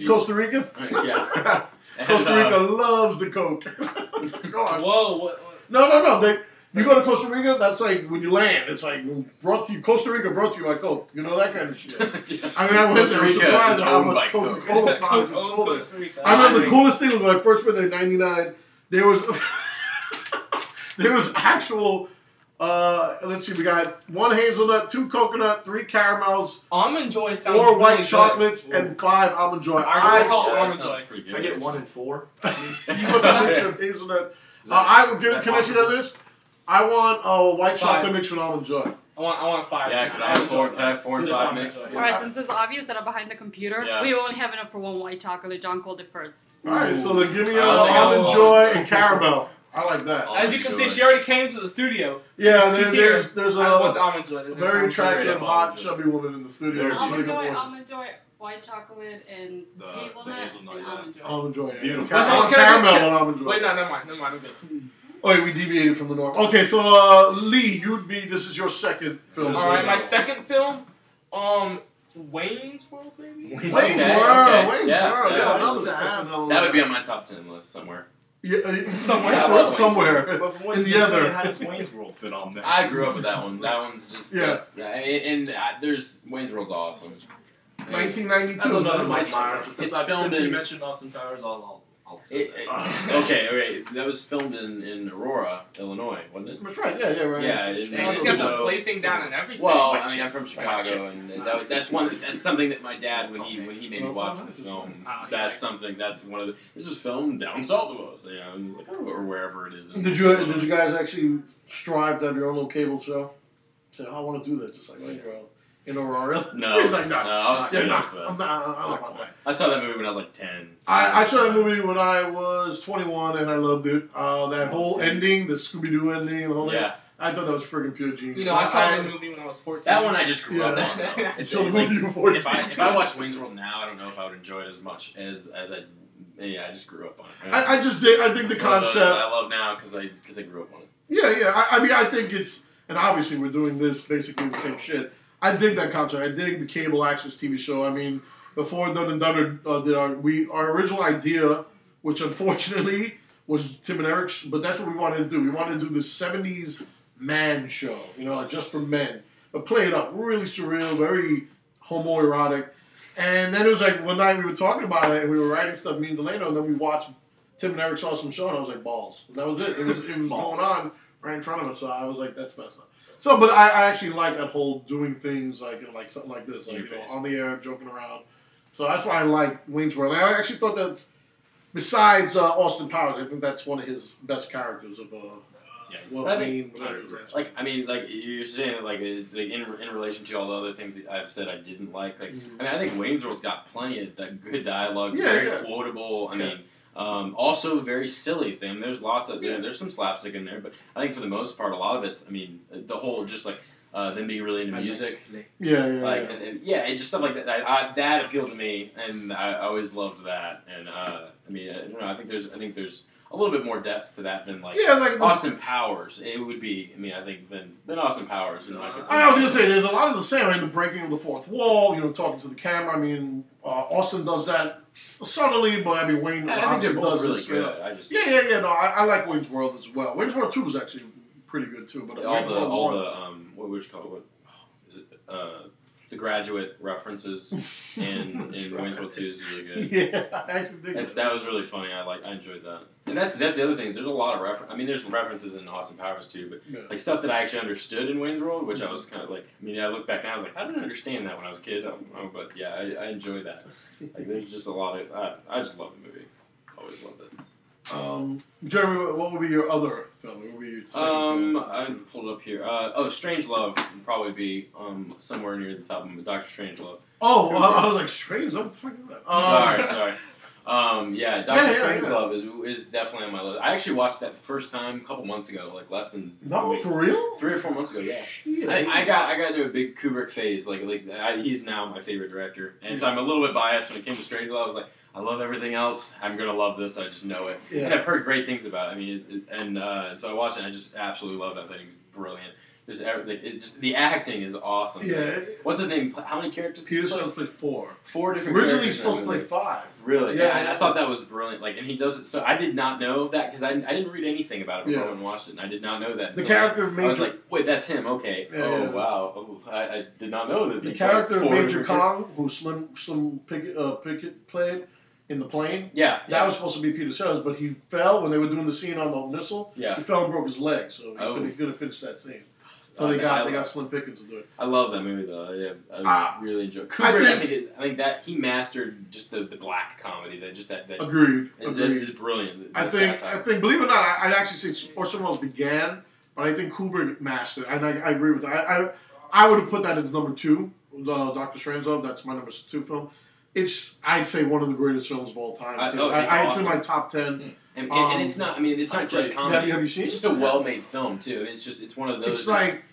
Costa Rica? Yeah. Costa Rica loves the Coke. Go on. Whoa, what? No. You go to Costa Rica, that's like when you land. It's like brought to you, Costa Rica brought to you by Coke. You know, that kind of shit. Yeah. I mean, I went there, I was surprised at how much Coca-Cola products was sold there. I remember the coolest thing was when I first went there in '99. There was actual. Let's see, we got 1 hazelnut, 2 coconut, 3 caramels, Almond Joy sounds 4 white really chocolates, good. and 5 almond joy. I call that Almond sounds Joy. pretty good, Can I get actually. 1 and 4? You want a mix of hazelnut? I would give. Can I see that list? I want a white chocolate mix with almond joy. I want 5. Yeah, can I have 4 and 5 mix? Alright, since it's obvious that I'm behind the computer, we only have enough for 1 white chocolate. John called it first. Alright, so then give me almond joy and caramel. I like that. As you can see, she already came to the studio. Yeah, She's there's I want the Almond Joy. very attractive, hot, chubby woman in the studio. Almond joy, white chocolate, and hazelnut, and almond joy. Almond joy, yeah. Beautiful. Caramel and almond joy. Wait, no, never mind, I'm good. Oh, yeah, we deviated from the norm. Okay, so Lee, this is your second film. Alright, my second film, Wayne's World, maybe? Wayne's World. That would be on my top 10 list somewhere. Yeah, somewhere. But from what in you the say, other. how does Wayne's World fit on there? I grew up with that one. That one's just there's Wayne's World's awesome. 1992. That's another Mike It's Myers. Since you in. mentioned Austin Powers, I'll say that. Okay. That was filmed in Aurora, Illinois, wasn't it? That's right. Yeah, right. Yeah, It's got placing down and everything. Well, I mean, I'm from Chicago, and that's something that my dad, when he made me watch the film, that's one of the. This was filmed down south of us, or wherever it is. Did you guys actually strive to have your own little cable show? Say, I want to do that, just like in Aurora. No, like, no, I was scared of that. I'm not. I don't want that. I saw that movie when I was like 10. I saw that movie when I was 21, and I loved it. That whole ending, the Scooby-Doo ending, and all that. I thought that was friggin' pure genius. You know, I saw the movie when I was 14. That one I just grew up on. It's the movie you were 14. If I watch Wayne's World now, I don't know if I would enjoy it as much as I. Yeah, I just grew up on it. I dig the concept. I love now because I grew up on it. Yeah. I mean, I think it's, and obviously we're doing this basically the same shit. I dig that concept. I dig the cable access TV show. I mean, before Dun and Dunner did our original idea, which unfortunately was Tim and Eric's, but that's what we wanted to do. We wanted to do this 70s man show, just for men. But play it up, really surreal, very homoerotic. And then it was like one night we were talking about it and we were writing stuff, me and Delano, and then we watched Tim and Eric's awesome show, and I was like, balls. And that was it. It was going on right in front of us, so I was like, that's messed up. So, but I actually like that whole doing things like something like this, on the air, joking around. So that's why I like Wayne's World. And I actually thought that besides Austin Powers, I think that's one of his best characters of Wayne. Like, I mean, like you're saying, like in relation to all the other things that I've said I didn't like. Like, I mean, I think Wayne's World's got plenty of good dialogue, very quotable. I mean. Also very silly thing. There's lots of there's some slapstick in there, but I think for the most part, a lot of it's. I mean, the whole just like them being really into music. And just stuff like that. That appealed to me, and I always loved that. And I mean, I think there's a little bit more depth to that than like Austin Powers. It would be. I mean, I think than Austin Powers. I was gonna say there's a lot of the same. I mean, the breaking of the fourth wall. Talking to the camera. I mean, Austin does that subtly, but I mean, Wayne I think they're both really good. good. No, I like Wayne's World as well. Wayne's World 2 is actually pretty good too. But what would you call it? The Graduate references in Wayne's World 2 is really good. Yeah, I actually think that was really funny. I enjoyed that. And that's the other thing. There's a lot of reference. I mean, there's references in Austin Powers too, but like stuff that I actually understood in Wayne's World, which I was kind of like. I mean, I look back now, I was like, I didn't understand that when I was a kid. But yeah, I enjoy that. Like, there's just a lot of. I just love the movie. Always loved it. Jeremy, what would be your other film? What would be your second film? I pulled it up here. Strange Love would probably be somewhere near the top of my Dr. Strange Love. Oh, I was like, Strange Love? What the fuck is that? Sorry. Dr. Strange Love is definitely on my list. I actually watched that the first time a couple months ago, like less than for real? 3 or 4 months ago. Yeah, Shit, I got into a big Kubrick phase. He's now my favorite director, and so I'm a little bit biased when it came to Strange Love. I was like, I love everything else. I'm gonna love this. I just know it, and I've heard great things about it. I mean, so I watched it. and I just absolutely love that thing. It's brilliant. just the acting is awesome. Yeah. What's his name? How many characters? Peter Sellers plays 4. 4 different. Originally, he's characters supposed to play 5. Really? Yeah. I thought that was brilliant. Like, and he does it. So I did not know that because I didn't read anything about it before I went and watched it, and I did not know that. The character of Major. I was like, wait, that's him. Okay. Yeah, wow. Oh, I did not know that. The character of Major Kong, who Slim Pickett played in the plane. Yeah. That was supposed to be Peter Sellers, but he fell when they were doing the scene on the missile. Yeah. He fell and broke his leg, so he couldn't finish that scene. So they got Slim Pickens to do it. I love that movie though. Yeah, I really enjoy it. Kubrick, I think that he mastered just the black comedy. That Agreed. It's brilliant. I think believe it or not, I'd actually say Orson Welles began, but I think Kubrick mastered. And I agree with that. I would have put that as number 2. Dr. Strangelove. That's my number 2 film. I'd say one of the greatest films of all time. It's in my top 10. And it's not. I mean, it's not just comedy. Have you seen it? It's just a well-made film too. I mean, it's one of those.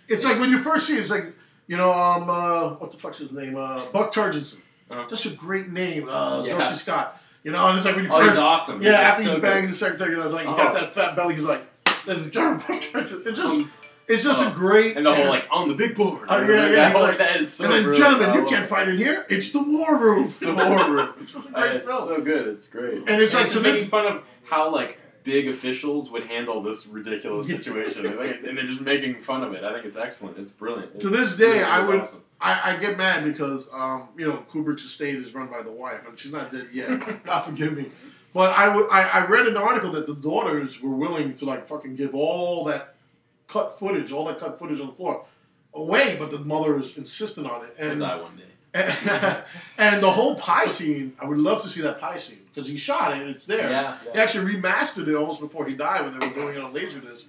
It's like when you first see it, it's like what the fuck's his name? Buck Turgidson. Just a great name. Josie Scott. And it's like when you first. He's awesome. Yeah, after he's banging the secretary, it's like he got that fat belly. He's like, "This is Buck Turgidson." It's just a great... And the whole, on the big board. That is so and then, gentlemen, you can't find it here. It's the War Room. It's the War Room. It's just a great film. It's so good. It's great. And it's like... just making fun of how, big officials would handle this ridiculous situation. And they're just making fun of it. I think it's excellent. It's brilliant. To this day, awesome. I get mad because, Kubrick's estate is run by the wife, and she's not dead yet. God forgive me. But I read an article that the daughters were willing to, fucking give all that cut footage on the floor away, but the mother is insistent on it. And he'll die one day. And the whole pie scene, I would love to see that pie scene because he shot it and it's there. Yeah. He actually remastered it almost before he died when they were doing it on Laserdisc.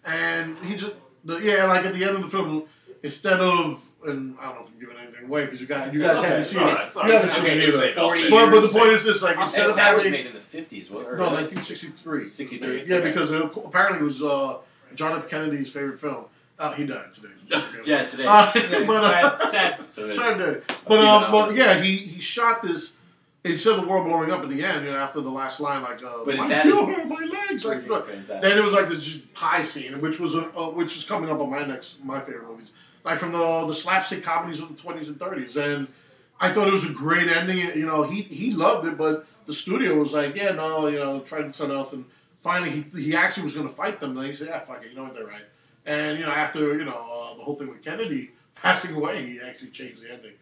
And he just, at the end of the film, instead of, and I don't know if I'm giving anything away because you guys haven't seen it. You haven't seen it either. But the point is this, instead of having... That was made in the 50s, wasn't it? No, 1963. 63? Yeah, because apparently it was John F. Kennedy's favorite film. He died today. Yeah, today. Sad. But he shot this. Instead of the world blowing up at the end, after the last line, my legs. Then it was like this pie scene, which was coming up on my favorite movies, from the slapstick comedies of the 20s and 30s, and I thought it was a great ending. He loved it, but the studio was like, try something else, and finally he actually was going to fight them. Then he said, fuck it, they're right. And after the whole thing with Kennedy passing away, he actually changed the ending.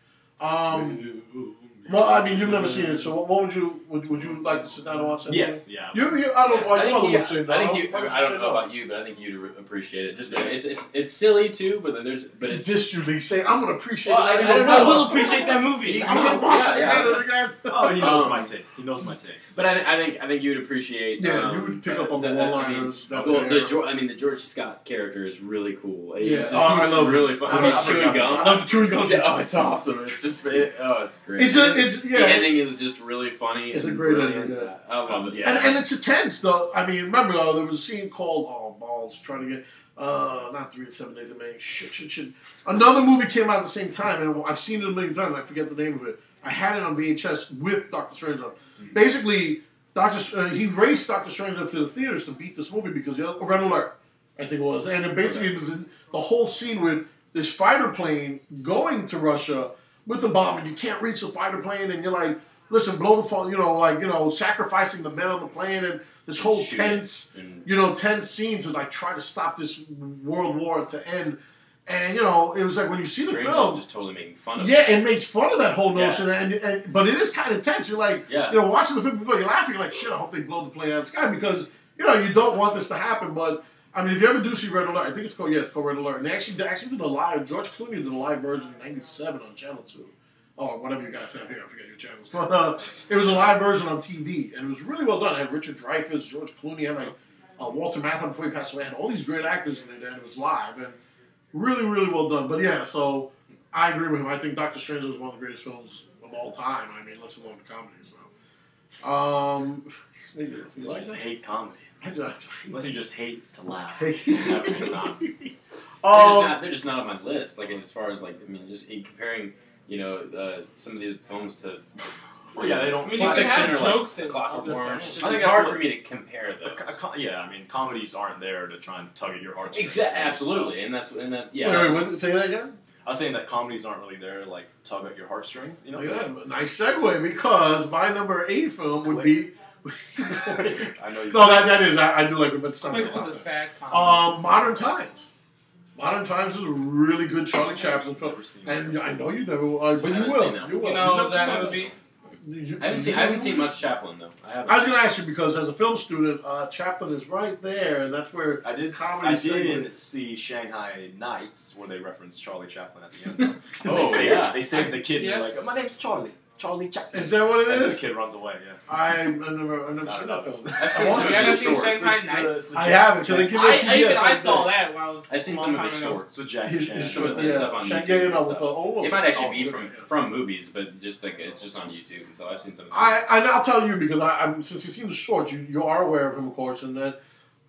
Well, I mean, you've never seen it, so what would you like to sit down and watch that? Yes, movie? Yeah. I don't know about you, but I think you'd appreciate it. Just it's silly too, but it's viscerally say I'm gonna appreciate it. I don't know. I will appreciate that movie. I'm gonna watch it again. Oh, he knows my taste. He knows my taste. But I think you'd appreciate. Yeah, you would pick up on the one-liners. The George Scott character is really cool. Yeah, I love really fun. He's chewing gum. I love the chewing gum. Oh, it's awesome. It's just it's great. The ending is just really funny. It's a great ending. Yeah. I love it. Yeah, and it's intense though. I mean, remember there was a scene called balls trying to get not 3 to 7 Days of May. Shit. Another movie came out at the same time, and I've seen it a million times. I forget the name of it. I had it on VHS with Dr. Strangelove. Mm-hmm. Basically, he raced Dr. Strangelove to the theaters to beat this movie because Red Alert, I think it was, and it basically was in the whole scene with this fighter plane going to Russia with the bomb, and you can't reach the fighter plane, and you're like, listen, blow the phone, sacrificing the men on the plane, and this whole tense scene to try to stop this world war to end. And it was like when you see the film, just totally making fun of it. Yeah, it makes fun of that whole notion, but it is kind of tense. You're like, watching the film, you're laughing, you're like, shit, I hope they blow the plane out of the sky because you don't want this to happen, but. I mean, if you ever do see Red Alert, I think it's called Red Alert. And they actually did a live, George Clooney did a live version in '97 on Channel 2. Or whatever you guys have here, I forget your channels. But it was a live version on TV, and it was really well done. It had Richard Dreyfuss, George Clooney, had Walter Matthau before he passed away, had all these great actors in it, and it was live. And really, really well done. But yeah, so I agree with him. I think Doctor Strange is one of the greatest films of all time. I mean, let's alone the comedy. So. I just hate comedy. Unless you just hate to laugh. They're just not on my list. As far as just in comparing, some of these films to Well, yeah, they don't. I mean, you can have jokes and Clockwork Orange. It's It's just hard for me to compare those. Yeah, I mean, comedies aren't there to try and tug at your heartstrings. Exactly, absolutely, yeah. Wait, say that again? I was saying that comedies aren't really there to like tug at your heartstrings. You know? Yeah, nice segue because my number 8 film would be. I know. No, that is I do like it, but it's not. It was a sad comedy. Modern Times. Modern Times is a really good Charlie Chaplin film, and I know you never, but you will. You will. You know that movie. I haven't seen much Chaplin though. I was going to ask you because as a film student, Chaplin is right there, and that's where I did see Shanghai Nights where they reference Charlie Chaplin at the end. They saved the kid. And they're like, my name's Charlie Chaplin. Is that what it is? And the kid runs away. Yeah. I've never seen that film. I've seen Shanghai Nights. I haven't. I saw that when I was. I've seen some of his shorts. So Jackie Chan. Stuff on YouTube. It might actually be from movies, but just like it's just on YouTube. And so I've seen some. I'll tell you because since you've seen the shorts, you are aware of him, of course, and that.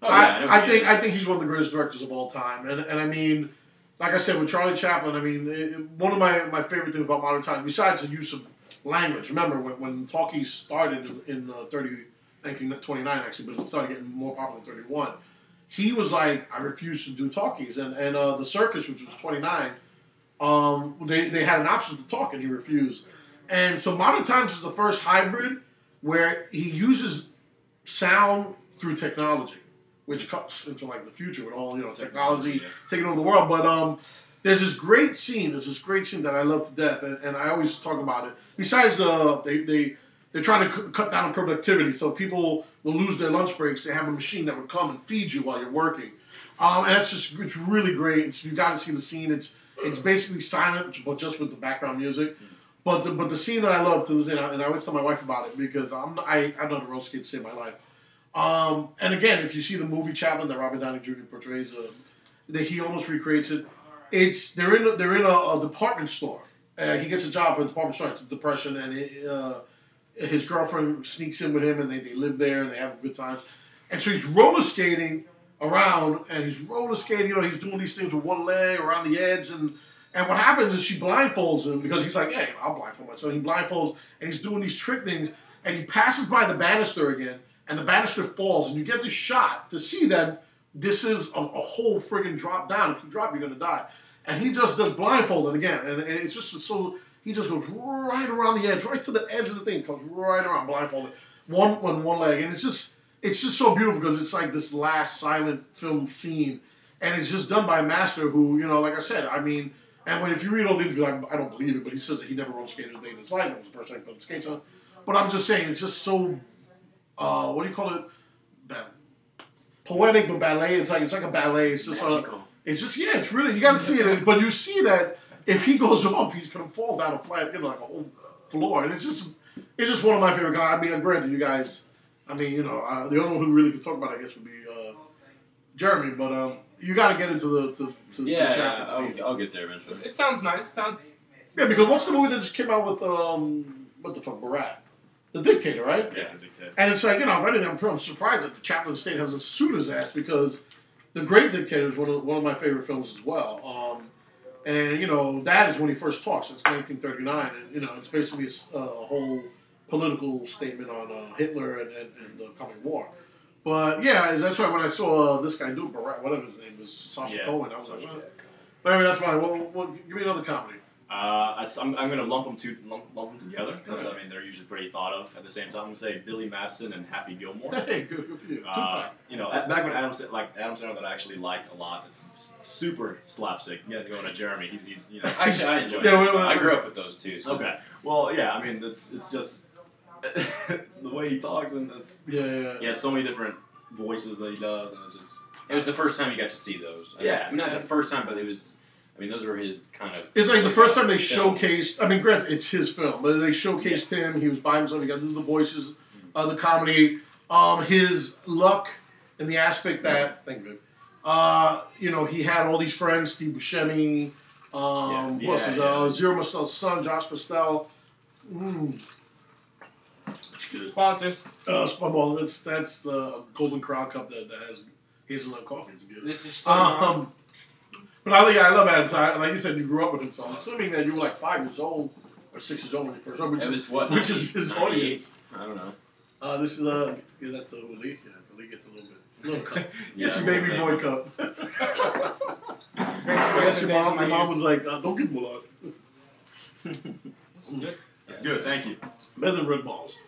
I think he's one of the greatest directors of all time, and I mean, like I said with Charlie Chaplin, I mean, one of my favorite things about Modern Times, besides the use of language. Remember when talkies started in 1929 actually, but it started getting more popular in 31. He was like, I refuse to do talkies, and the circus, which was 29, they had an option to talk, and he refused. And so Modern Times is the first hybrid where he uses sound through technology, which cuts into like the future with all technology taking over the world. But there's this great scene that I love to death, and I always talk about it. Besides, they're trying to cut down on productivity, so people will lose their lunch breaks. They have a machine that would come and feed you while you're working, and it's really great. You got to see the scene. It's basically silent, but just with the background music. But the scene that I love to, and I always tell my wife about it because I've done a roller skate to save my life. And again, if you see the movie Chaplin that Robert Downey Jr. portrays, that he almost recreates it. They're in a department store. He gets a job for a department store. It's a depression, and his girlfriend sneaks in with him, and they live there, and they have a good time. And so he's roller skating around, and he's roller skating. He's doing these things with one leg around the edge, and what happens is she blindfolds him because he's like, hey, I'll blindfold myself. He blindfolds, and he's doing these trick things, and he passes by the banister again, and the banister falls, and you get this shot to see that this is a whole friggin' drop down. If you drop, you're gonna die. And he just does blindfolding again, and it's just so he just goes right around the edge, right to the edge of the thing, comes right around blindfolded, one leg, and it's just so beautiful because it's like this last silent film scene, and it's just done by a master who, like I said, I mean, and if you read all the interviews, I don't believe it, but he says that he never roller skated a day in his life. That was the first time he put skates on. But I'm just saying, it's just so, what do you call it? Poetic, but ballet. It's like a ballet. It's just it's just it's really, you got to see it. But you see that if he goes off, he's gonna fall down a flat, like a whole floor. And it's just one of my favorite guys. I mean, granted, you guys, I mean, the only one who really could talk about it, I guess, would be Jeremy. But you got to get into the chapter. I'll get there eventually. It sounds nice. Because what's the movie that just came out with what the fuck, Borat? The Dictator, right? Yeah, The Dictator. And it's like, I'm surprised that the Chaplin State hasn't sued his ass because The Great Dictator is one of my favorite films as well. And, that is when he first talks. It's 1939. And, it's basically a whole political statement on Hitler and the coming war. But, yeah, that's why when I saw this guy do Borat, whatever his name is, Sacha Cohen, I was like, well. But anyway, that's fine. Well, give me another comedy. I'm going to lump them together because they're usually pretty thought of at the same time. I'm going to say Billy Madison and Happy Gilmore. Hey, good for you. Back when Adam Sandler that I actually liked a lot. It's super slapstick. Yeah, going to Jeremy. Actually, I enjoy it. I grew up with those two. So okay. Well, yeah. I mean, it's just the way he talks and he has so many different voices that he does, and it's just. It was the first time you got to see those. I mean, not the first time, but it was. I mean, those were his kind of... It's like the first time they showcased... I mean, granted, it's his film, but they showcased him. He was by himself. He got the voices, the comedy, his luck in the aspect that... Thank you. He had all these friends, Steve Buscemi, Zero Mostel's son, Josh Mostel. Sponsors. Well, that's the Golden Crown Cup that has hazelnut coffee to give. This is But I love Adam. Like you said, you grew up with him, so I'm assuming that you were like 5 years old or 6 years old when he first started. It was what? Which is his audience. I don't know. This is that's a Willie. Yeah, Willie gets a little cup. Yeah, It's a baby boy cup. I guess your mom was like, don't give him a lot. This is good. It's good, thank you. Better than Red Balls.